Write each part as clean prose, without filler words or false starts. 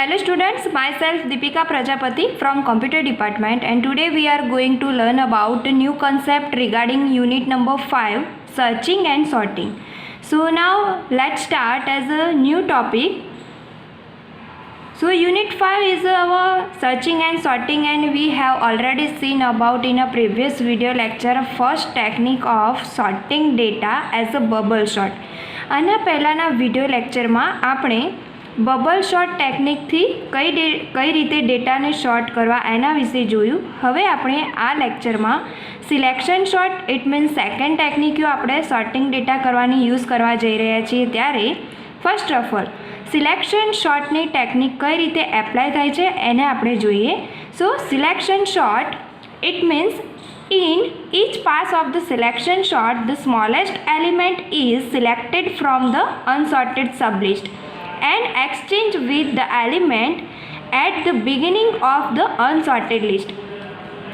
Hello students, myself Deepika Prajapati from Computer Department, and today we are going to learn about a new concept regarding unit number 5, searching and sorting. So now let's start as a new topic. So unit 5 is our searching and sorting, and we have already seen about in a previous video lecture first technique of sorting data as a bubble sort. આના પહેલાંના video લેક્ચરમાં આપણે bubble short ટેકનિકથી કઈ રીતે ડેટાને short કરવા એના વિશે જોયું. હવે આપણે આ લેક્ચરમાં selection sort it means second ટેકનિકીઓ આપણે સોર્ટિંગ ડેટા કરવાની યુઝ કરવા જઈ રહ્યા છીએ. ત્યારે ફર્સ્ટ ઓફ ઓલ સિલેક્શન શોર્ટની ટેકનિક કઈ રીતે એપ્લાય થાય છે એને આપણે જોઈએ. So selection sort it means in each pass of the selection sort, the smallest element is selected from the unsorted sublist and exchanged with the element at the beginning of the unsorted list.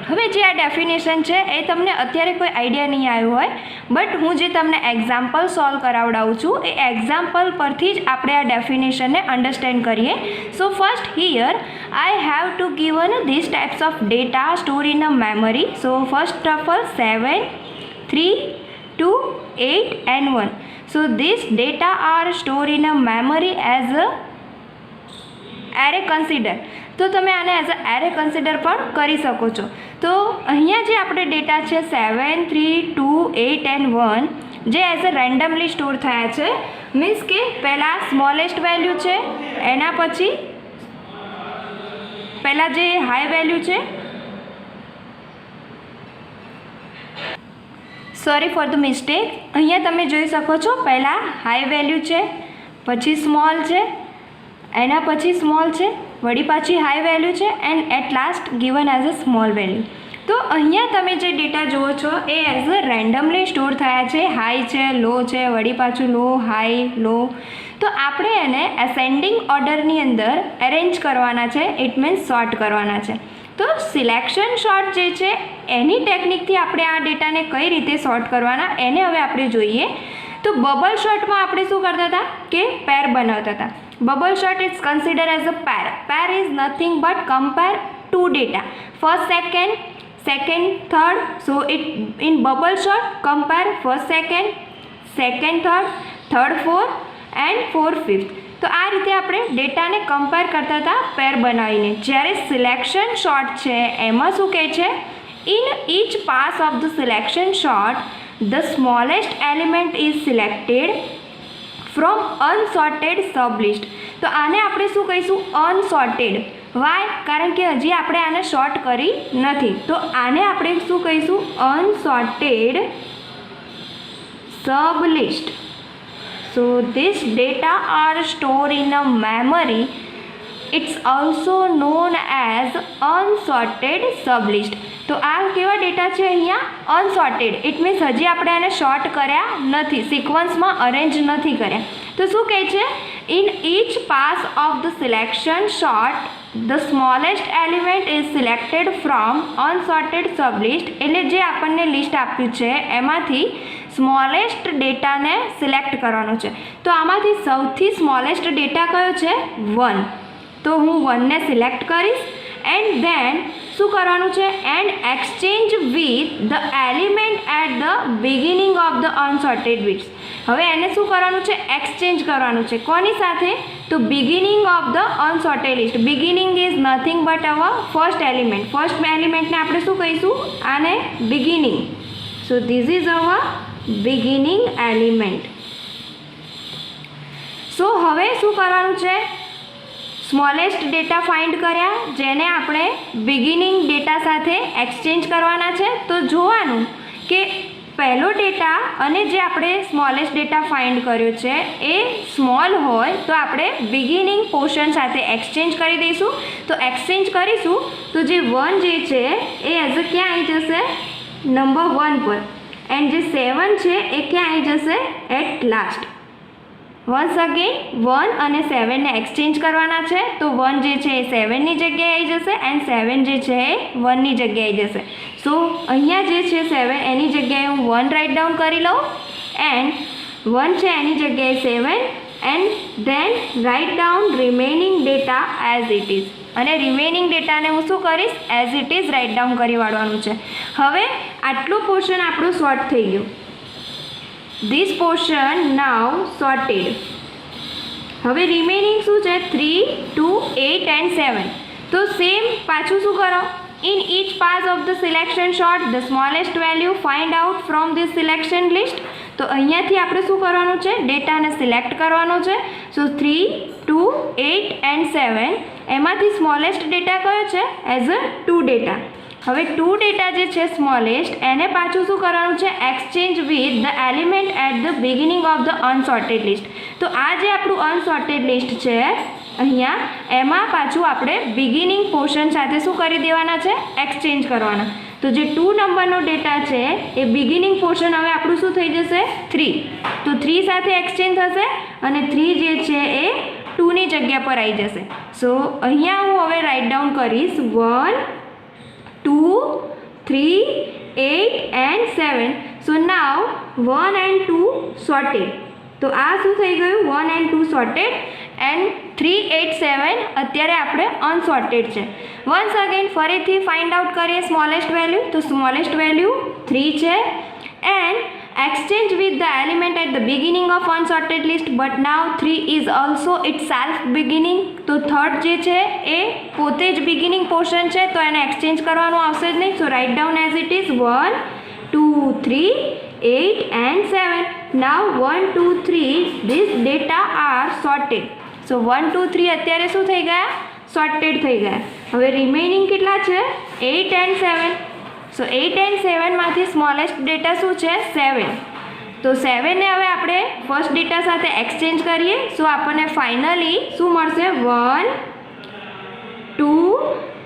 હવે જે આ definition છે એ તમને અત્યારે કોઈ idea નહીં આવ્યો હોય, બટ હું જે તમને એક્ઝામ્પલ સોલ્વ કરાવડાવું છું એ એક્ઝામ્પલ પરથી જ આપણે આ ડેફિનેશનને અન્ડરસ્ટેન્ડ કરીએ. So first here I have to given these types of data stored in a memory. So first of all 7, 3, 2, 8 and 1. So these data are stored in a memory as a array consider. તો તમે આને as a array consider પણ કરી શકો છો. તો અહીંયા જે આપણે ડેટા છે 7, 3, 2, 8 એન્ડ 1 જે એઝ અ રેન્ડમલી સ્ટોર થયા છે, મીન્સ કે પહેલાં સ્મોલેસ્ટ વેલ્યુ છે, એના પછી પહેલાં જે હાઈ વેલ્યુ છે, સોરી ફોર ધ મિસ્ટેક, અહીંયા તમે જોઈ શકો છો પહેલાં હાઈ વેલ્યુ છે, પછી સ્મોલ છે, એના પછી સ્મોલ છે, વળી પાછી હાઈ વેલ્યુ છે and at last given as a small value. તો અહીંયા તમે જે ડેટા જુઓ છો એ એઝ અ રેન્ડમલી સ્ટોર થયા છે. હાઈ છે, લો છે, વળી પાછું લો, હાઈ, લો. તો આપણે એને એસેન્ડિંગ ઓર્ડરની અંદર એરેન્જ કરવાના છે, ઇટ મીન્સ સોર્ટ કરવાના છે. તો સિલેક્શન શોર્ટ જે છે એની ટેકનિકથી આપણે આ ડેટાને કઈ રીતે સોર્ટ કરવાના એને હવે આપણે જોઈએ. તો બબલ શોર્ટમાં આપણે શું કરતા હતા કે પેર બનાવતા હતા. Bubble short is consider as a pair. Pair is nothing but compare to data, first second, second third. So it in bubble short compare first second, second third, third fourth and fourth fifth. તો આ રીતે આપણે ડેટાને compare કરતા હતા પેર બનાવીને. જ્યારે selection short છે એમાં શું કહે છે, in each pass of the selection sort the smallest element is selected from unsorted sublist. તો આને આપણે શું કહીશું, અનસોર્ટેડ. વાય? કારણ કે હજી આપણે આને શોર્ટ કરી નથી. તો આને આપણે શું કહીશું, unsorted sublist. So this data are stored in a memory. It's also known as unsorted sublist. તો આ કેવા ડેટા છે અહીંયા, અનસોર્ટેડ. ઇટ મીન્સ હજી આપણે આને શોર્ટ કર્યા નથી, સિક્વન્સમાં અરેન્જ નથી કર્યા. તો શું કહે છે, in each pass of the selection sort the smallest element is selected from unsorted sublist. એટલે જે આપણને લિસ્ટ આપ્યું છે એમાંથી સ્મોલેસ્ટ ડેટાને સિલેક્ટ કરવાનો છે. તો આમાંથી સૌથી સ્મોલેસ્ટ ડેટા કયો છે, 1. તો હું 1ને સિલેક્ટ કરીશ એન્ડ ધેન શું કરવાનું છે, and exchange with the element at the beginning of the unsorted bits. હવે એને શું કરવાનું છે, એક્સચેન્જ કરવાનું છે. કોની સાથે, તો beginning of the unsorted list. Beginning is nothing but our first element. First એલિમેન્ટને આપણે શું કહીશું, આને beginning. So this is our beginning element. So હવે શું કરવાનું છે, સ્મોલેસ્ટ ડેટા ફાઇન્ડ કર્યા જેને આપણે બિગિનિંગ ડેટા સાથે એક્સચેન્જ કરવાના છે. તો જોવાનું કે પહેલો ડેટા અને જે આપણે સ્મોલેસ્ટ ડેટા ફાઇન્ડ કર્યો છે એ સ્મોલ હોય તો આપણે બિગિનિંગ પોર્શન સાથે એક્સચેન્જ કરી દઈશું. તો એક્સચેન્જ કરીશું તો જે 1 જે છે એ એઝ અ ક્યાં આવી જશે, નંબર 1 પર, એન્ડ જે 7 છે એ ક્યાં આવી જશે, એટ લાસ્ટ. વન્સ અગેન 1 અને 7ને એક્સચેન્જ કરવાના છે. તો 1 જે છે એ 7ની જગ્યાએ આવી જશે એન્ડ 7 જે છે એ 1ની જગ્યાએ આવી જશે. સો અહીંયા જે છે 7 એની જગ્યાએ હું 1 રાઇટ ડાઉન કરી લઉં એન્ડ 1 છે એની જગ્યાએ 7 and then write down remaining data data as it is, અને રિમેનિંગ ડેટાને હું શું કરીશ, as it is write down કરી વાળવાનું છે. હવે આટલું પોર્શન આપણું સોર્ટ થઈ ગયું. This portion now sorted. હવે રિમેનિંગ શું છે, 3, 2, 8 એન્ડ 7. તો સેમ પાછું શું કરો, in each pass of the selection sort the smallest value find out from this selection list. તો અહીંયાથી આપણે શું કરવાનું છે, ડેટાને સિલેક્ટ કરવાનો છે. સો 3, 2, 8 એન્ડ 7 એમાંથી સ્મોલેસ્ટ ડેટા કયો છે, એઝ અ 2 ડેટા. હવે 2 ડેટા જે છે સ્મોલેસ્ટ, એને પાછું શું કરવાનું છે, exchange with the element at the beginning of the unsorted list. તો આ જે આપણું અનસોર્ટેડ લિસ્ટ છે અહીંયા, એમાં પાછું આપણે બિગિનિંગ પોર્શન સાથે શું કરી દેવાના છે, એક્સચેન્જ કરવાના. તો જે 2 નંબરનો ડેટા છે એ બિગિનિંગ પોર્શન હવે આપણું શું થઈ જશે, 3. તો 3 સાથે એક્સચેન્જ થશે અને 3 જે છે એ 2ની જગ્યા પર આવી જશે. સો અહીંયા હું હવે રાઇટ ડાઉન કરીશ 1, 2, 3, 8 and 7. So now 1 and 2 sorted. તો આ શું થઈ ગયું, 1 એન્ડ 2 સોર્ટેડ એન્ડ 3, 8, 7 અત્યારે આપણે અનસોર્ટેડ છે. વન્સ અગેન ફરીથી ફાઇન્ડ આઉટ કરીએ સ્મોલેસ્ટ વેલ્યુ. તો સ્મોલેસ્ટ વેલ્યુ 3 છે and exchange with the element at the beginning of unsorted list, but now 3 is also itself beginning. તો થર્ડ જે છે એ પોતે જ બિગિનિંગ પોર્શન છે, તો એને એક્સચેન્જ કરવાનું આવશે જ નહીં. So write down as it is 1, 2, 3, 8 and 7. Now 1, 2, 3 this data are sorted. સો 1, 2, 3 અત્યારે શું થઈ ગયા, સોર્ટેડ થઈ ગયા. હવે રિમેનિંગ કેટલા છે, 8 and 7. સો 8 and 7 માંથી સ્મોલેસ્ટ ડેટા શું છે, 7. તો 7ને હવે આપણે ફર્સ્ટ ડેટા સાથે એક્સચેન્જ કરીએ. સો આપણને ફાઇનલી શું મળશે, 1, 2,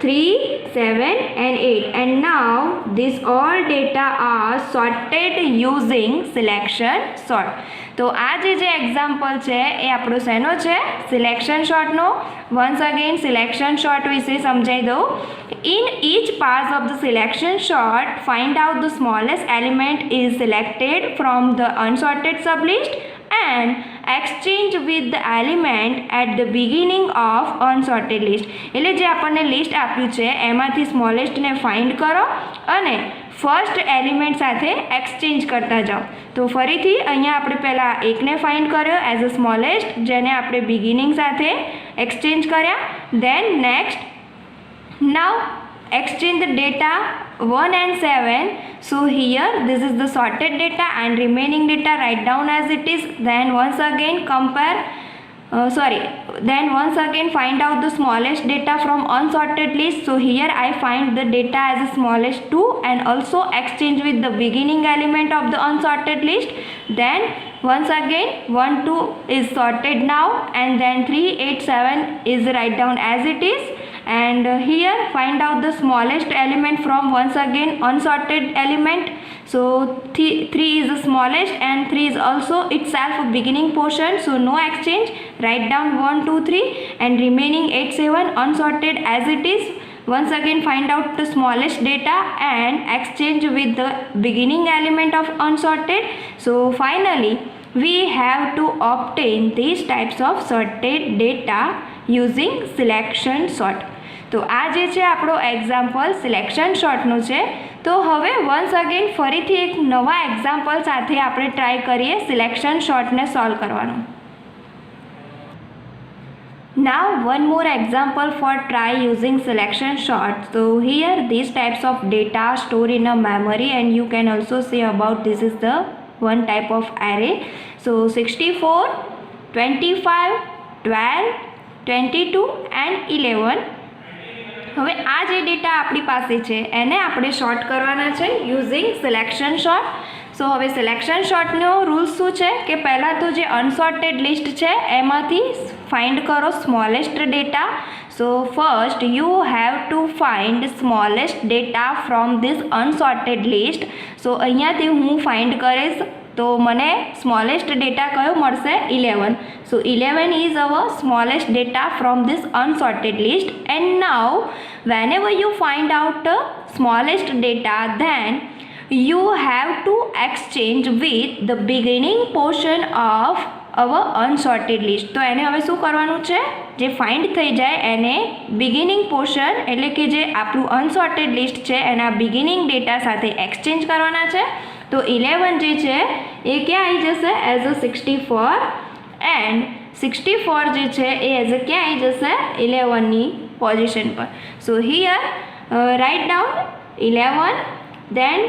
3, 7 and 8. And now these all data are sorted using selection sort. તો આ જે એક્ઝામ્પલ છે એ આપણો શેનો છે, સિલેક્શન શોર્ટનો. વન્સ અગેન સિલેક્શન શોર્ટ વિશે સમજાવી દઉં. In each pass of the selection sort, find out the smallest element is selected from the unsorted sublist and exchange with the element at the beginning of unsorted list. એટલે જે આપણને list આપ્યું છે એમાંથી સ્મોલેસ્ટને find કરો અને first element સાથે exchange કરતા જાઓ. તો ફરીથી અહીંયા આપણે પહેલાં એકને ફાઇન્ડ કર્યો એઝ અ સ્મોલેસ્ટ, જેને આપણે બિગિનિંગ સાથે એક્સચેન્જ કર્યા. Than next now exchange the data 1 and 7. So here this is the sorted data and remaining data write down as it is. Then once again find out the smallest data from unsorted list. So here I find the data as the smallest 2 and also exchange with the beginning element of the unsorted list. Then once again 1, 2 is sorted now, and then 3, 8, 7 is write down as it is. And here find out the smallest element from once again unsorted element. So 3 is the smallest and 3 is also itself a beginning portion, so no exchange. Write down 1, 2, 3 and remaining 8, 7 unsorted as it is. Once again find out the smallest data and exchange with the beginning element of unsorted. So finally we have to obtain these types of sorted data using selection sort. તો આ જે છે આપણો example selection શોર્ટનું છે. તો હવે once again ફરીથી એક નવા એક્ઝામ્પલ સાથે આપણે ટ્રાય કરીએ સિલેક્શન શોર્ટને સોલ્વ કરવાનું. Now one more example for try using selection sort. So here these types of data stored in a memory, and you can also see about this is the one type of array. So 64, 25, 12, 22 and 11. હવે આ જે data આપણી પાસે છે એને આપણે short કરવાના છે યુઝિંગ સિલેક્શન શોર્ટ. સો હવે સિલેક્શન શોર્ટનો રૂલ્સ શું છે કે પહેલાં તો જે અનસોર્ટેડ લિસ્ટ છે એમાંથી ફાઇન્ડ કરો smallest data. So first you have to find smallest data from this unsorted list. So અહીંયાથી હું ફાઇન્ડ કરીશ તો મને સ્મોલેસ્ટ ડેટા કયો મળશે, 11. So 11 is our smallest data from this unsorted list. And now whenever you find out the smallest data, then you have to exchange with the beginning portion of our unsorted list. તો એને હવે શું કરવાનું છે, જે find થઈ જાય એને બિગિનિંગ પોર્શન એટલે કે જે આપણું અનસોર્ટેડ લિસ્ટ છે એના બિગિનિંગ ડેટા સાથે એક્સચેન્જ કરવાના છે. તો 11 જે છે એ ક્યાં આવી જશે, એઝ અ 64 એન્ડ 64 જે છે એ એઝ અ ક્યાં આવી જશે, 11ની પોઝિશન પર. સો here write down 11, then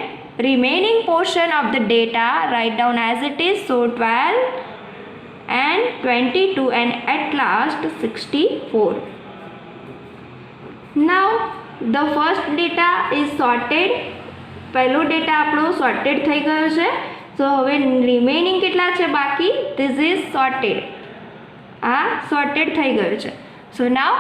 remaining portion of the data write down as it is. So 12 and 22 and at last 64. Now the first data is sorted. પહેલો ડેટા આપણો sorted થઈ ગયો છે. સો હવે રિમેનિંગ કેટલા છે બાકી, ધીસ ઇઝ સોર્ટેડ. આ સોર્ટેડ થઈ ગયું છે. સો નાવ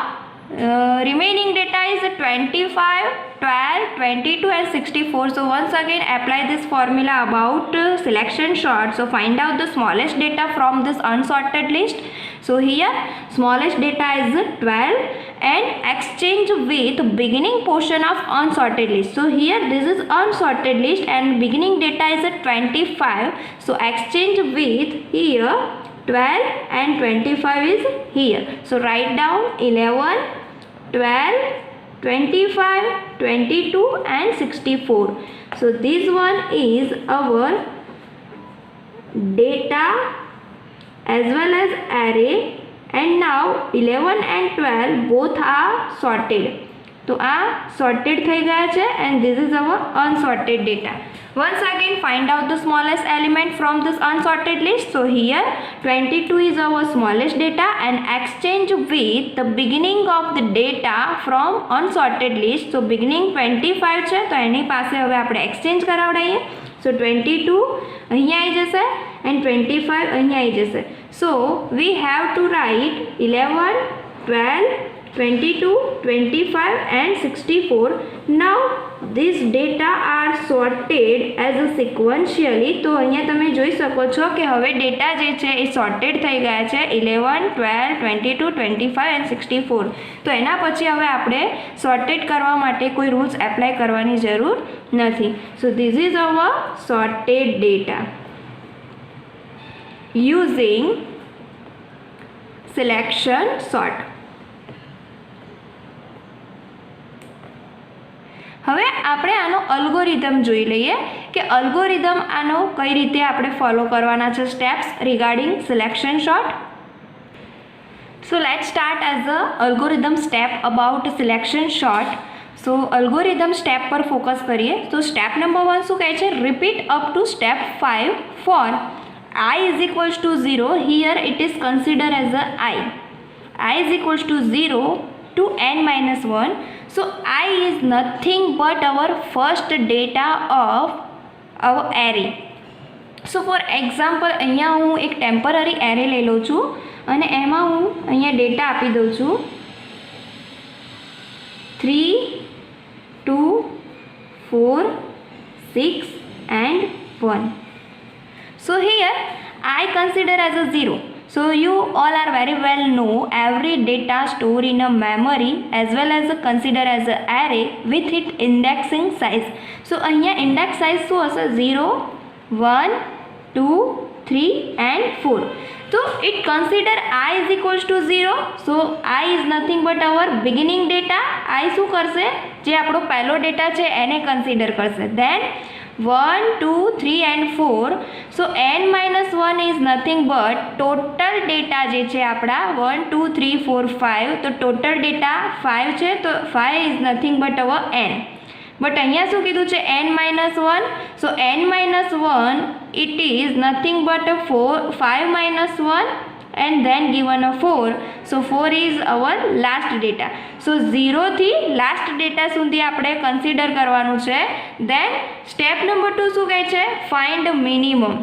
remaining data is 25, 12, 22 and 64. So once again apply this formula about selection sort. So find out the smallest data from this unsorted list. So here smallest data is 12 and exchange with beginning portion of unsorted list. So here this is unsorted list and beginning data is 25. So exchange with here 12 and 25 is here. So write down 11, 12, 25, 22 and 64. So this one is our data as well as array, and now 11 and 12 both are sorted. તો આ sorted થઈ ગયા છે and this is our unsorted data. Once again find out the smallest element from this unsorted list. So here 22 is our smallest data and exchange with the beginning of the data from unsorted list. So beginning 25 છે તો એની પાસે હવે આપણે exchange કરાવડાઈએ. So 22 અહીંયા આવી જશે and 25 અહીંયા આવી જશે. So we have to write 11, 12, 22, 25 and 64. Now these data are sorted as a sequentially. તો અહીંયા તમે જોઈ શકો છો કે હવે ડેટા જે છે એ સોર્ટેડ થઈ ગયા છે 11, 12, 22, 25 and 64. તો એના પછી હવે આપણે સોર્ટેડ કરવા માટે કોઈ રૂલ્સ એપ્લાય કરવાની જરૂર નથી. સો this is hour sorted data using selection sort. હવે આપણે આનો અલ્ગોરિધમ જોઈ લઈએ કે અલ્ગોરિધમ આનો કઈ રીતે આપણે ફોલો કરવાના છે steps regarding selection sort. So let's start as a algorithm step about selection sort. So algorithm step પર ફોકસ કરીએ. તો સ્ટેપ નંબર 1 શું કહે છે, repeat up to step 5 for I is equals to 0. Here it is considered as a I is equals to 0 to n minus 1. So I is nothing but our first data of our array. So for example અહીંયા હું એક temporary array લઈ લઉં છું અને એમાં હું અહીંયા ડેટા આપી દઉં છું 3, 2, 4, 6 and 1. So here I consider as a 0. So you all are very well know every data stored in a memory as well as consider as a array with its indexing size. So અહીંયા index size શું હશે, 0, 1, 2, 3 and 4. So it consider I is equals to 0. So I is nothing but our beginning data. I શું કરશે, જે આપણો પહેલો data છે એને કન્સિડર કરશે. Then 1, 2, 3 and 4. So n minus 1 is nothing but total data જે છે આપણા 1, 2, 3, 4, 5. તો total data 5 છે તો 5 is nothing but our n. But અહીંયા શું કીધું છે, n minus 1. So n minus 1 it is nothing but a 5 minus 1 and then given a 4. So 4 is our last data. So 0 થી last data સુધી આપણે consider કરવાનું છે. Then step number 2 શું કહે છે, find minimum.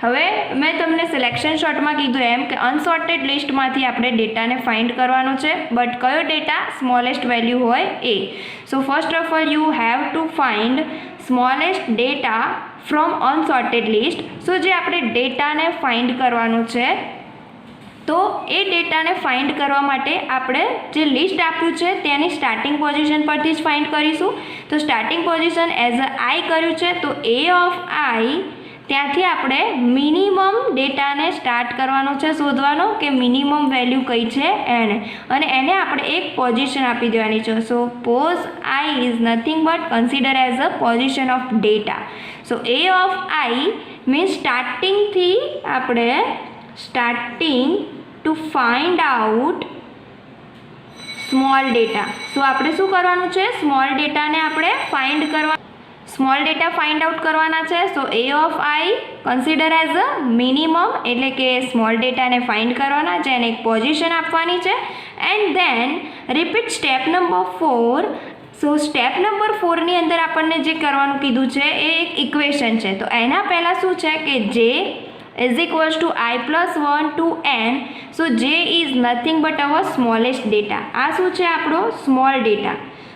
હવે મેં તમને સિલેક્શન શોર્ટમાં કીધું એમ કે અનસોર્ટેડ લિસ્ટમાંથી આપણે ડેટાને ફાઇન્ડ કરવાનો છે, બટ કયો ડેટા સ્મોલેસ્ટ વેલ્યુ હોય એ. So first of all you have to find smallest data from unsorted list. So જે આપણે ડેટાને ફાઇન્ડ કરવાનું છે તો એ ડેટાને ફાઇન્ડ કરવા માટે આપણે જે લિસ્ટ આપ્યું છે તેની સ્ટાર્ટિંગ પોઝિશન પરથી જ ફાઇન્ડ કરીશું. તો સ્ટાર્ટિંગ પોઝિશન એઝ અ આઈ કર્યું છે તો a of i ત્યાંથી આપણે મિનિમમ ડેટાને સ્ટાર્ટ કરવાનો છે, શોધવાનો કે મિનિમમ વેલ્યુ કઈ છે એને, અને એને આપણે એક પોઝિશન આપી દેવાની છે. So pos I is nothing but consider as a position of data. So A of I means સ્ટાર્ટિંગથી આપણે to find out small data. So આપણે શું કરવાનું છે, સ્મોલ ડેટાને આપણે સ્મોલ ડેટા ફાઇન્ડ આઉટ કરવાના છે. So A of I consider as a minimum, એટલે કે સ્મોલ ડેટાને ફાઇન્ડ કરવાના છે, એને એક પોઝિશન આપવાની છે. And then repeat step number 4. So step number 4ની અંદર આપણને જે કરવાનું કીધું છે એ એક ઇક્વેશન છે. તો એના પહેલાં શું છે કે જે is equals to I plus 1 to n. So j is nothing but our smallest data. આ શું છે આપણો સ્મોલ ડેટા.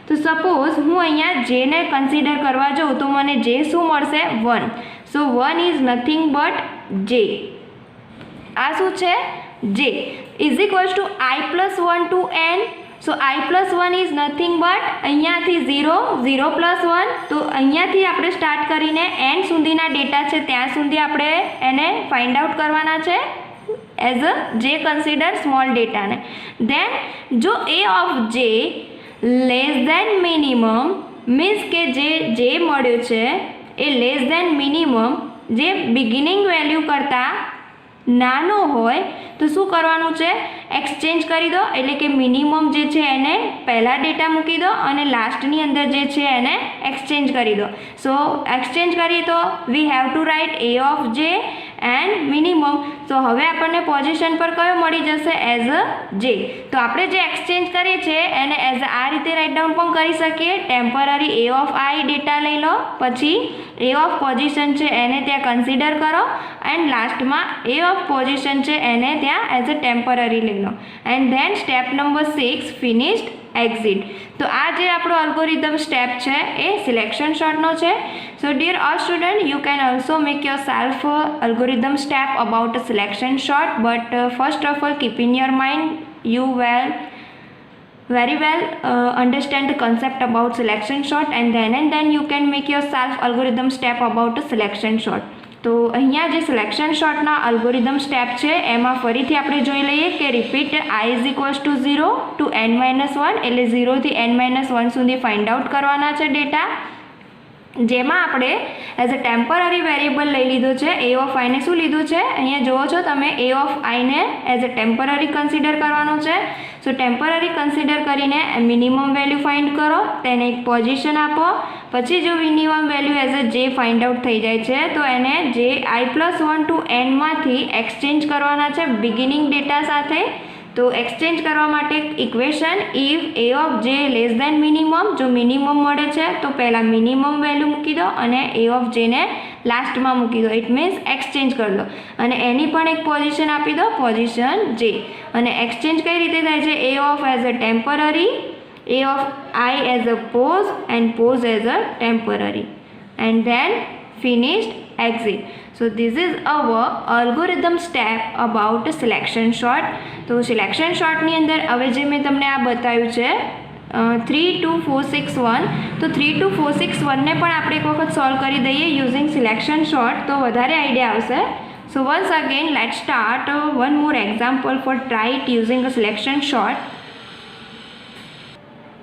તો સપોઝ હું અહીંયા જેને કન્સિડર કરવા જાઉં તો મને જે શું મળશે 1. સો 1 ઇઝ નથિંગ બટ જે. આ શું છે જે is equals to I plus 1 to n. So I plus 1 is nothing but અહીંયાથી 0 0 પ્લસ 1. તો અહીંયાથી આપણે સ્ટાર્ટ કરીને n સુધીના ડેટા છે ત્યાં સુધી આપણે એને ફાઇન્ડ આઉટ કરવાના છે એઝ અ જે કન્સિડર સ્મોલ ડેટાને. દેન જો એ ઓફ જે લેસ દેન મિનિમમ મીન્સ કે જે મળ્યું છે એ લેસ દેન મિનિમમ, જે બિગિનિંગ વેલ્યુ કરતાં નાનો હોય તો શું કરવાનું છે, એક્સચેન્જ કરી દો. એટલે કે મિનિમમ જે છે એને પહેલાં ડેટા મૂકી દો અને લાસ્ટની અંદર જે છે એને એક્સચેન્જ કરી દો. સો એક્સચેન્જ કરીએ તો we have to write A of J and minimum. તો હવે આપણને પોઝિશન પર કયો મળી જશે, એઝ અ જે. તો આપણે જે એક્સચેન્જ કરીએ છીએ એને એઝ આ રીતે રાઇટ ડાઉન પણ કરી શકીએ. Temporary A of I data લઈ લો, પછી એ ઓફ પોઝિશન છે એને ત્યાં કન્સિડર કરો, એન્ડ લાસ્ટમાં એ ઓફ પોઝિશન છે એને ત્યાં એઝ અ ટેમ્પરરી લઈ લો. And then step number 6 finished exit. તો આ જે આપણો અલ્ગોરિધમ સ્ટેપ છે એ સિલેક્શન શોર્ટનો છે. So dear all student, you can also make your self algorithm step about a selection short, but first of all keep in your mind you will very well understand the concept about selection short, and then you can make yourself algorithm step about a selection short. તો અહીંયા જે selection શોર્ટના algorithm step છે એમાં ફરીથી આપણે જોઈ લઈએ કે repeat I is equals to 0 to n-1, એટલે 0થી n-1 સુધી ફાઇન્ડ આઉટ કરવાના છે ડેટા, જેમાં આપણે એઝ અ ટેમ્પરરી વેરિયેબલ લઈ લીધો છે. એ ઓફ આઈને શું લીધું છે, અહીંયા જુઓ છો તમે, એ ઓફ આઈને એઝ અ ટેમ્પરરી કન્સિડર કરવાનો છે. સો ટેમ્પરરી કન્સિડર કરીને મિનિમમ વેલ્યુ ફાઇન્ડ કરો, તેને એક પોઝિશન આપો. પછી જો મિનિમમ વેલ્યુ એઝ અ જે ફાઇન્ડ આઉટ થઈ જાય છે તો એને જે I plus 1 to n માંથી એક્સચેન્જ કરવાના છે બિગિનિંગ ડેટા સાથે. તો એક્સચેન્જ કરવા માટે ઇક્વેશન ઇફ એ ઓફ જે લેસ દેન મિનિમમ, જો મિનિમમ મળે છે તો પહેલાં મિનિમમ વેલ્યુ મૂકી દો અને એ ઓફ જેને લાસ્ટમાં મૂકી દો. ઇટ મીન્સ એક્સચેન્જ કરી દો અને એની પણ એક પોઝિશન આપી દો, પોઝિશન જે. અને એક્સચેન્જ કઈ રીતે થાય છે, A of as a temporary, A of I as a pos and pos as a temporary, and then finished exit. So this is our algorithm step about selection short. તો selection શોર્ટની અંદર હવે જે મેં તમને આ બતાવ્યું છે 3, 2, 4, 6, 1, તો 3, 2, 4, 6, 1ને પણ આપણે એક વખત સોલ્વ કરી દઈએ યુઝિંગ સિલેક્શન શોર્ટ, તો વધારે આઈડિયા આવશે. So once again let's start one more example for try it using a selection short.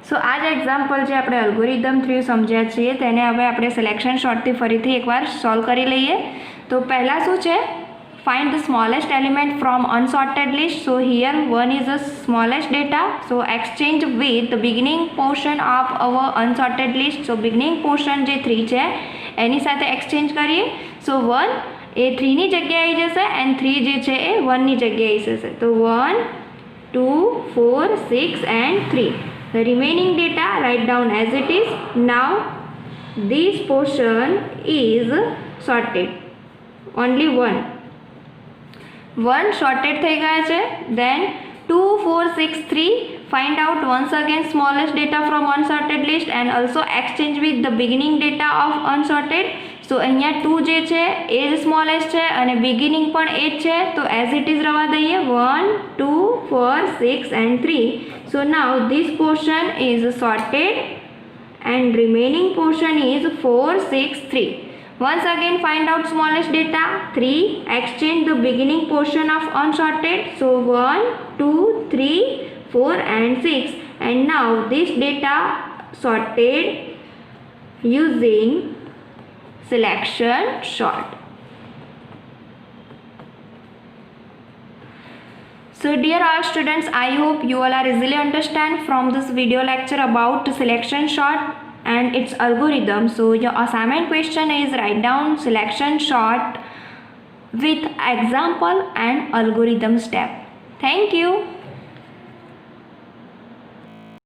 સો આ જ એક્ઝામ્પલ જે આપણે અલ્ગોરિધમ થ્રુ સમજ્યા છીએ તેને હવે આપણે સિલેક્શન શોર્ટથી ફરીથી એકવાર સોલ્વ કરી લઈએ. તો પહેલાં શું છે, find the smallest element from unsorted list. So here 1 is the smallest data, so exchange with the beginning portion of our unsorted list. So beginning portion જે 3 છે એની સાથે એક્સચેન્જ કરીએ. સો 1 એ 3ની જગ્યાએ આવી જશે એન્ડ 3 જે છે એ 1ની જગ્યાએ આવી જશે. તો 1, 2, 4, 6 and 3. The remaining data write down as it is. Now this portion is sorted. Only 1 sorted થઈ ગયા છે. Then 2, 4, 6, 3 find out once again smallest data from unsorted list and also exchange with the beginning data of unsorted. So અહીંયા 2 જે છે એ જ smallest છે અને beginning પણ એ જ છે, તો એઝ ઇટ ઇઝ રહેવા દઈએ 1, 2, 4, 6 and 3. So now this portion is sorted and remaining portion is 4, 6, 3. Once again, find out smallest data 3. Exchange the beginning portion of unsorted. So 1, 2, 3, 4 and 6. And now this data sorted using selection sort. So dear all students, I hope you all are easily understand from this video lecture about selection sort and its algorithm. So your assignment question is write down selection sort with example and algorithm step. Thank you.